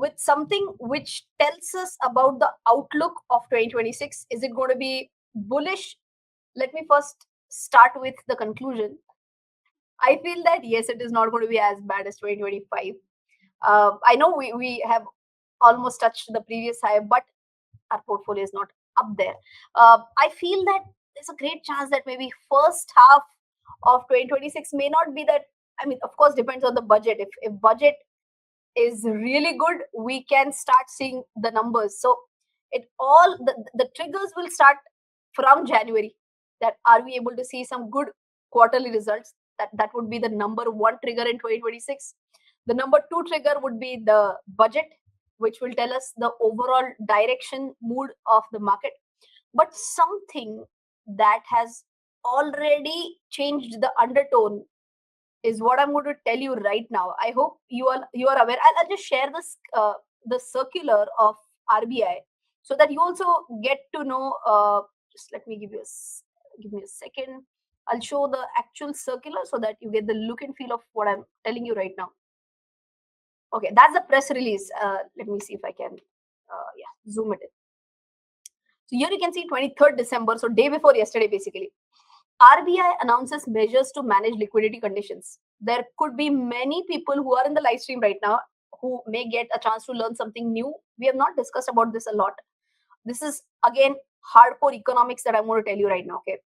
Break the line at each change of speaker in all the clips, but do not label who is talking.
with something which tells us about the outlook of 2026. Is it going to be bullish? Let me first start with the conclusion. I feel that yes, it is not going to be as bad as 2025. I know we have almost touched the previous high, but our portfolio is not up there. I feel that there's a great chance that maybe first half of 2026 may not be that. I mean, of course, depends on the budget. If budget is really good, we can start seeing the numbers. So it all the triggers will start from January. That are we able to see some good quarterly results? That would be the number one trigger in 2026. The number two trigger would be the budget, which will tell us the overall direction mood of the market. But something that has already changed the undertone is what I'm going to tell you right now. I hope you are aware. I'll just share this the circular of RBI so that you also get to know. Just let me give me a second. I'll show the actual circular so that you get the look and feel of what I'm telling you right now. Okay, that's the press release. Let me see if I can zoom it in. So here you can see 23rd December, so day before yesterday basically. RBI announces measures to manage liquidity conditions. There could be many people who are in the live stream right now who may get a chance to learn something new. We have not discussed about this a lot. This is again hardcore economics that I'm going to tell you right now. Okay.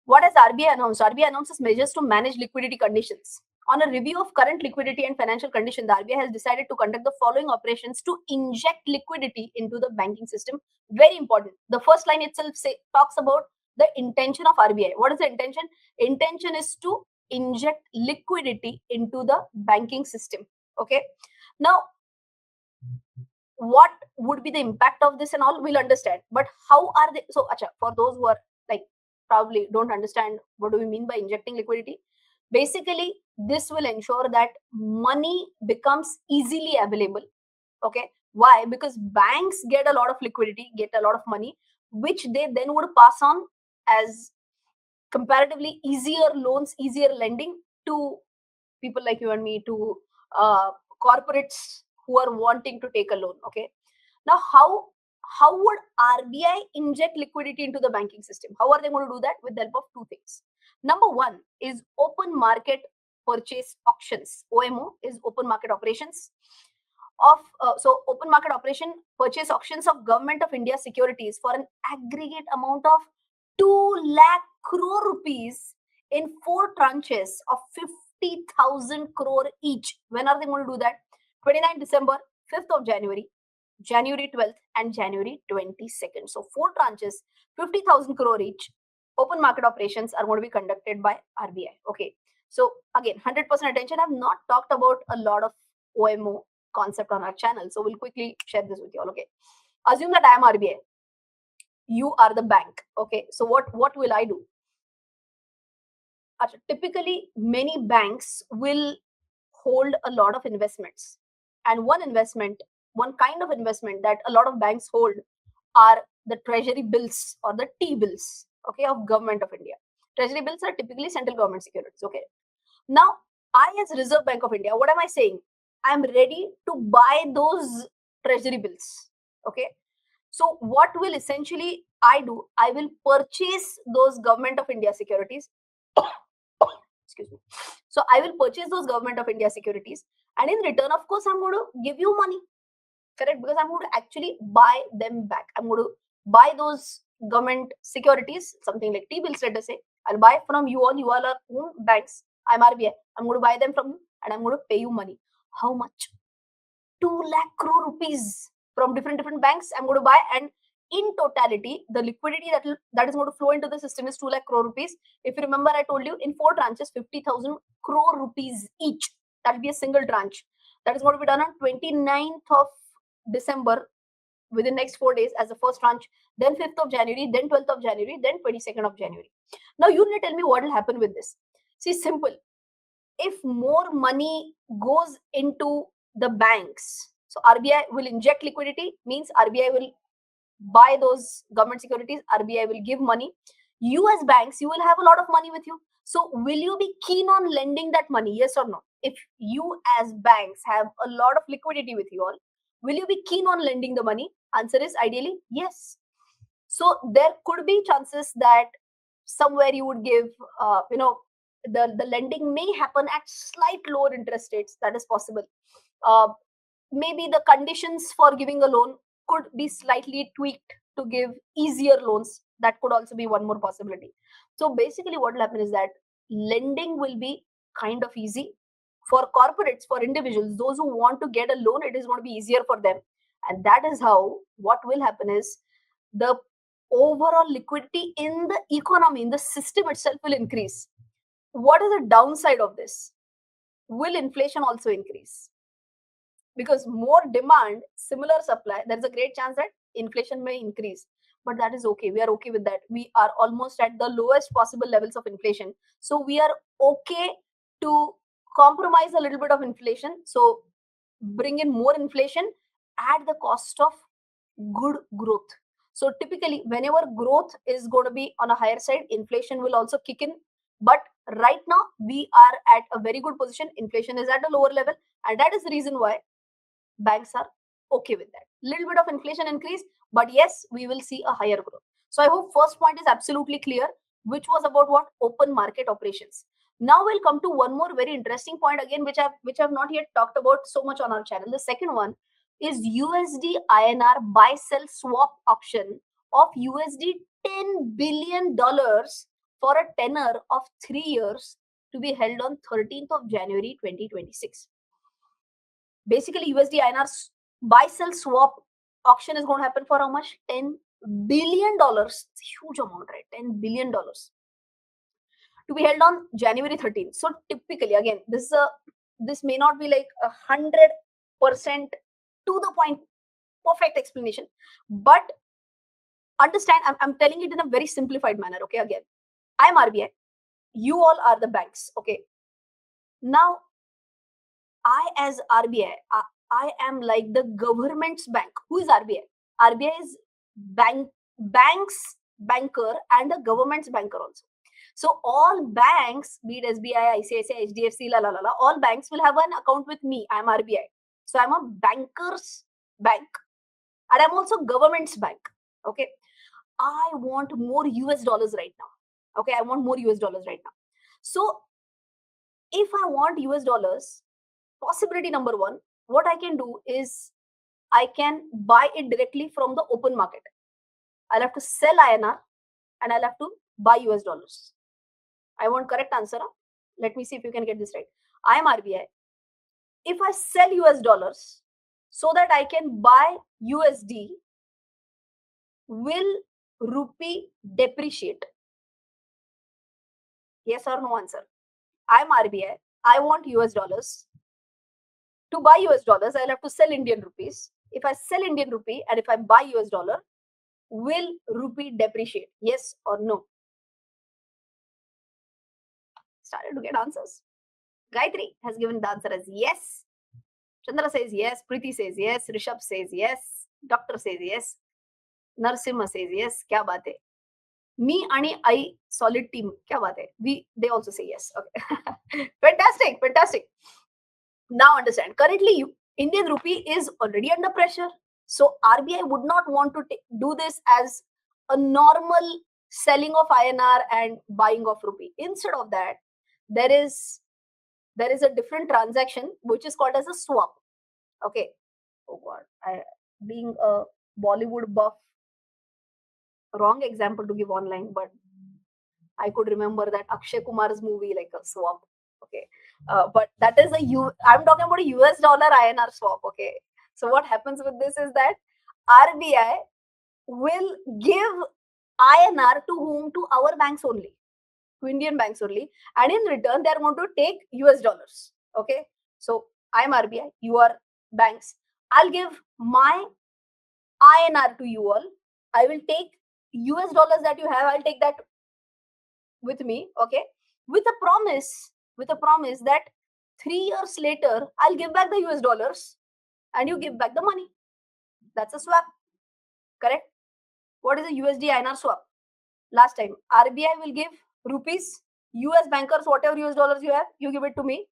What has RBI announced? RBI announces measures to manage liquidity conditions. On a review of current liquidity and financial condition, the RBI has decided to conduct the following operations to inject liquidity into the banking system. Very important. The first line itself talks about the intention of RBI. What is the intention? Intention is to inject liquidity into the banking system. Okay. Now, what would be the impact of this and all? We'll understand. But how are they? So, for those who are like probably don't understand what do we mean by injecting liquidity, basically this will ensure that money becomes easily available. Okay. Why? Because banks get a lot of liquidity, get a lot of money, which they then would pass on as comparatively easier loans, easier lending to people like you and me, to corporates who are wanting to take a loan. Okay. Now, how would RBI inject liquidity into the banking system? How are they going to do that? With the help of two things. Number one is open market purchase auctions. OMO is open market operations of open market operation purchase auctions of Government of India securities for an aggregate amount of 2 lakh crore rupees in 4 tranches of 50,000 crore each. When are they going to do that? 29 December, 5th of January, January 12th, and January 22nd. So 4 tranches, 50,000 crore each. Open market operations are going to be conducted by RBI. Okay. So again, 100% attention. I've not talked about a lot of OMO concept on our channel. So we'll quickly share this with you all. Okay. Assume that I am RBI. You are the bank. Okay. So what will I do? Typically, many banks will hold a lot of investments. And one kind of investment that a lot of banks hold are the treasury bills or the T-bills, okay, of Government of India. Treasury bills are typically central government securities, okay. Now, I as Reserve Bank of India, what am I saying? I'm ready to buy those treasury bills, okay. So what will essentially I do? I will purchase those Government of India securities. Excuse me. So I will purchase those Government of India securities, and in return, of course, I'm going to give you money. Correct? Because I'm going to actually buy them back. I'm going to buy those government securities, something like T-bills, let us say. I'll buy from you all. You all are banks. I'm RBI. I'm going to buy them from you and I'm going to pay you money. How much? 2 lakh crore rupees from different banks I'm going to buy, and in totality, the liquidity that is going to flow into the system is 2 lakh crore rupees. If you remember, I told you in 4 tranches, 50,000 crore rupees each. That will be a single tranche. That is going to be done on 29th of December, within next 4 days as the first tranche, then 5th of January, then 12th of January, then 22nd of January. Now, you need to tell me what will happen with this. See, simple. If more money goes into the banks, so RBI will inject liquidity, means RBI will buy those government securities, RBI will give money. You as banks, you will have a lot of money with you. So will you be keen on lending that money? Yes or no? If you as banks have a lot of liquidity with you all, Will you be keen on lending the money? Answer is ideally yes. So there could be chances that somewhere you would give, the lending may happen at slight lower interest rates. That is possible. Uh, Maybe the conditions for giving a loan could be slightly tweaked to give easier loans. That could also be one more possibility. So basically, what will happen is that lending will be kind of easy for corporates, for individuals, those who want to get a loan. It is going to be easier for them, and that is how what will happen is the overall liquidity in the economy, in the system itself, will increase. What is the downside of this? Will inflation also increase? Because more demand, similar supply, there's a great chance that inflation may increase. But that is okay. We are okay with that. We are almost at the lowest possible levels of inflation. So we are okay to compromise a little bit of inflation. So bring in more inflation at the cost of good growth. So typically, whenever growth is going to be on a higher side, inflation will also kick in. But right now, we are at a very good position. Inflation is at a lower level. And that is the reason why banks are okay with that. Little bit of inflation increase, but yes, we will see a higher growth. So I hope first point is absolutely clear, which was about what? Open market operations. Now we'll come to one more very interesting point again, which I've not yet talked about so much on our channel. The second one is USD INR buy sell swap auction of USD $10 billion for a tenor of 3 years to be held on 13th of January 2026. Basically, USD INR buy sell swap auction is going to happen for how much? $10 billion. It's a huge amount, right? $10 billion to be held on January 13th. So typically, again, this may not be like 100% to the point, perfect explanation, but understand, I'm telling it in a very simplified manner. Okay, again, I'm RBI, you all are the banks. Okay, now I, as RBI, I am like the government's bank. Who is RBI? RBI is bank's banker and the government's banker also. So all banks, be it SBI, ICICI, HDFC, all banks will have an account with me. I'm RBI. So I'm a banker's bank, and I'm also government's bank. Okay. I want more US dollars right now. Okay. I want more US dollars right now. So if I want US dollars, possibility number one, what I can do is I can buy it directly from the open market. I'll have to sell INR and I'll have to buy US dollars. I want correct answer. Let me see if you can get this right. I am RBI. If I sell US dollars so that I can buy USD, will rupee depreciate? Yes or no answer? I am RBI. I want US dollars. To buy US dollars, I'll have to sell Indian rupees. If I sell Indian rupee and if I buy US dollar, will rupee depreciate? Yes or no? Started to get answers. Gayatri has given the answer as yes. Chandra says yes. Preeti says yes. Rishabh says yes. Doctor says yes. Narsimha says yes. Kya baat hai? Me and I solid team. Kya baat hai? They also say yes. Okay. Fantastic. Now understand. Currently, Indian rupee is already under pressure. So RBI would not want to do this as a normal selling of INR and buying of rupee. Instead of that, there is a different transaction which is called as a swap. Okay. Oh God, being a Bollywood buff, wrong example to give online, but I could remember that Akshay Kumar's movie like a swap. Okay, but that is I'm talking about a US dollar INR swap. Okay, so what happens with this is that RBI will give INR to whom? To our banks only, to Indian banks only, and in return they are going to take US dollars. Okay, so I'm RBI, you are banks. I'll give my INR to you all. I will take US dollars that you have. I'll take that with me. Okay, with a promise that 3 years later I'll give back the US dollars and you give back the money. That's a swap. Correct? What is a USD INR swap? Last time, RBI will give rupees, US bankers, whatever US dollars you have, you give it to me.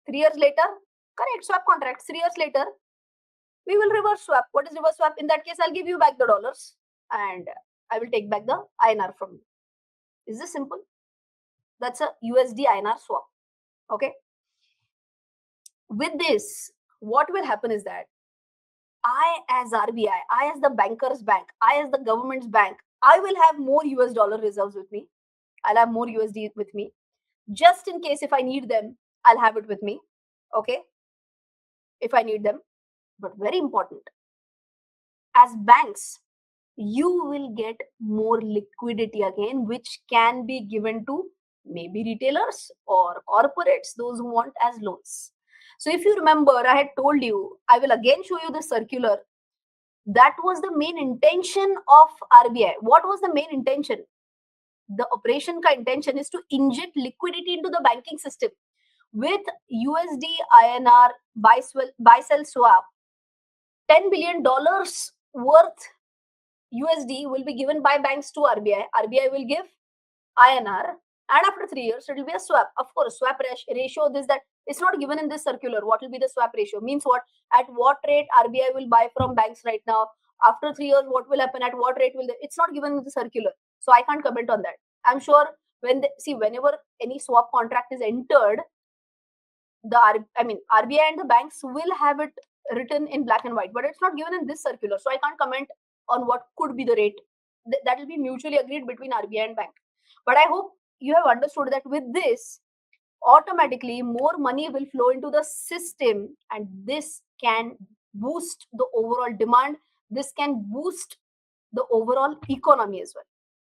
3 years later, correct, swap contracts. 3 years later, We will reverse swap. What is reverse swap? In that case, I'll give you back the dollars and I will take back the INR from you. Is this simple? That's a USD INR swap. Okay. With this, what will happen is that I, as RBI, I, as the banker's bank, I, as the government's bank, I will have more US dollar reserves with me. I'll have more USD with me. Just in case if I need them, I'll have it with me. Okay. If I need them. But very important, as banks, you will get more liquidity again, which can be given to maybe retailers or corporates, those who want as loans. So if you remember, I had told you, I will again show you the circular. That was the main intention of RBI. What was the main intention? The operation ka intention is to inject liquidity into the banking system. With USD INR buy sell swap, $10 billion worth USD will be given by banks to RBI. RBI will give INR, and after 3 years, it will be a swap. Of course, swap ratio, this, that, it's not given in this circular. What will be the swap ratio? Means what? At what rate RBI will buy from banks right now? After 3 years, what will happen? At what rate will they? It's not given in the circular. So I can't comment on that. I'm sure whenever any swap contract is entered, RBI and the banks will have it written in black and white, but it's not given in this circular. So I can't comment on what could be the rate. That will be mutually agreed between RBI and bank. But I hope you have understood that with this, automatically more money will flow into the system, and this can boost the overall demand. This can boost the overall economy as well.